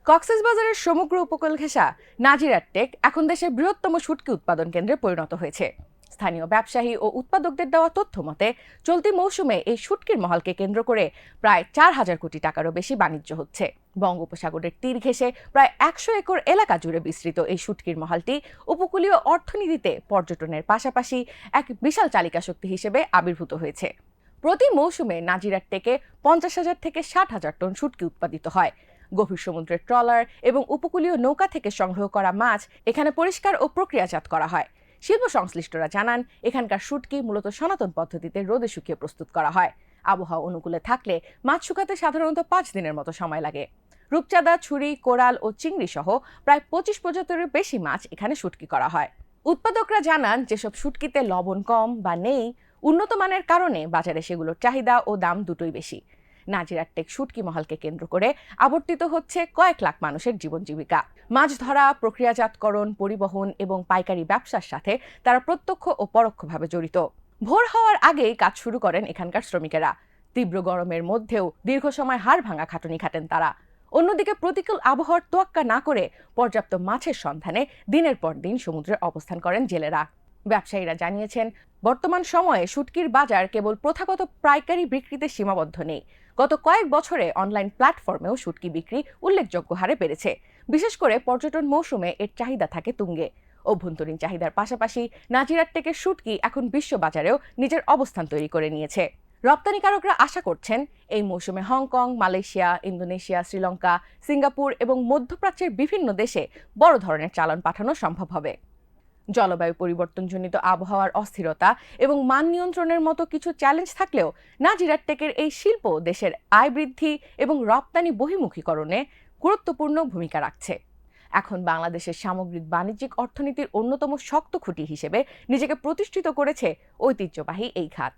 কক্সবাজারের সমুদ্র উপকূল ঘেঁষা নাজিরার টেক এখন দেশের বৃহত্তম শুটকি উৎপাদন কেন্দ্রে পরিণত হয়েছে। স্থানীয় ব্যবসায়ী ও উৎপাদকদের দেওয়া তথ্য মতে চলতি মৌসুমে এই শুটকির মহলকে কেন্দ্র করে প্রায় 4,000 কোটি টাকারও বেশি বাণিজ্য হচ্ছে। বঙ্গোপসাগরের তীর ঘেঁষে প্রায় 100 একর এলাকা জুড়ে বিস্তৃত এই শুটকির মহলটি উপকূলীয় অর্থনীতিতে পর্যটনের পাশাপাশি এক বিশাল চালিকা শক্তি হিসেবে আবির্ভূত হয়েছে। প্রতি মৌসুমে নাজিরার টেকে 50,000 থেকে 60,000 টন শুটকি উৎপাদিত হয়। গভীর সমুদ্রের ট্রলার এবং উপকূলীয় নৌকা থেকে সংগ্রহ করা মাছ এখানে পরিষ্কার ও প্রক্রিয়াজাত করা হয়। শিল্প সংশ্লিষ্টরা জানান, এখানকার শুটকি মূলত সনাতন পদ্ধতিতে রোদে শুকিয়ে প্রস্তুত করা হয়। আবহাওয়া অনুকূলে থাকলে মাছ শুকাতে সাধারণত 5 দিনের মতো সময় লাগে। রূপচাঁদা, ছুরি, কোরাল ও চিংড়ি সহ প্রায় 25 প্রজাতির বেশি মাছ এখানে শুটকি করা হয়। উৎপাদকরা জানান, যেসব শুটকিতে লবণ কম বা নেই, উন্নত মানের কারণে বাজারে সেগুলোর চাহিদা ও দাম দুটোই বেশি। নাজিরার টেক শুটকি মহলকে কেন্দ্র করে আবর্তিত হচ্ছে কয়েক লাখ মানুষের জীবন জীবিকা। মাছ ধরা, প্রক্রিয়াজাতকরণ, পরিবহন এবং পাইকারি ব্যবসার সাথে তারা প্রত্যক্ষ ও পরোক্ষভাবে জড়িত। ভোর হওয়ার আগেই কাজ শুরু করেন এখানকার শ্রমিকেরা। তীব্র গরমের মধ্যেও দীর্ঘ সময় হাড় ভাঙা খাটুনি খাটেন তারা। অন্যদিকে প্রতিকূল আবহাওয়ার তোয়াক্কা না করে পর্যাপ্ত মাছের সন্ধানে দিনের পর দিন সমুদ্রে অবস্থান করেন জেলেরা। ব্যবসায়ীরা জানিয়েছেন, বর্তমান সময়ে শুটকির বাজার কেবল প্রথাগত পাইকারি বিক্রিতে সীমাবদ্ধ নেই। গত কয়েক বছরে অনলাইন প্ল্যাটফর্মেও শুটকি বিক্রি উল্লেখযোগ্য হারে বেড়েছে। বিশেষ করে পর্যটন মৌসুমে এর চাহিদা থাকে তুঙ্গে। অভ্যন্তরীণ চাহিদার পাশাপাশি নাজিরার টেকের শুটকি এখন বিশ্ববাজারেও নিজের অবস্থান তৈরি করে নিয়েছে। রপ্তানিকারকরা আশা করছেন, এই মৌসুমে Hong Kong, Malaysia, Indonesia, Sri Lanka, Singapore এবং মধ্যপ্রাচ্যের বিভিন্ন দেশে বড় ধরনের চালান পাঠানো সম্ভব হবে। জলবায়ু পরিবর্তনজনিত আবহাওয়ার অস্থিরতা এবং মান নিয়ন্ত্রণের মতো কিছু চ্যালেঞ্জ থাকলেও নাজিরার টেকের এই শিল্প দেশের আয় বৃদ্ধি এবং রপ্তানি বহির্মুখীকরণে গুরুত্বপূর্ণ ভূমিকা রাখছে। এখন বাংলাদেশের সামগ্রিক বাণিজ্যিক অর্থনীতির অন্যতম শক্ত খুঁটি হিসেবে নিজেকে প্রতিষ্ঠিত করেছে ঐতিহ্যবাহী এই খাত।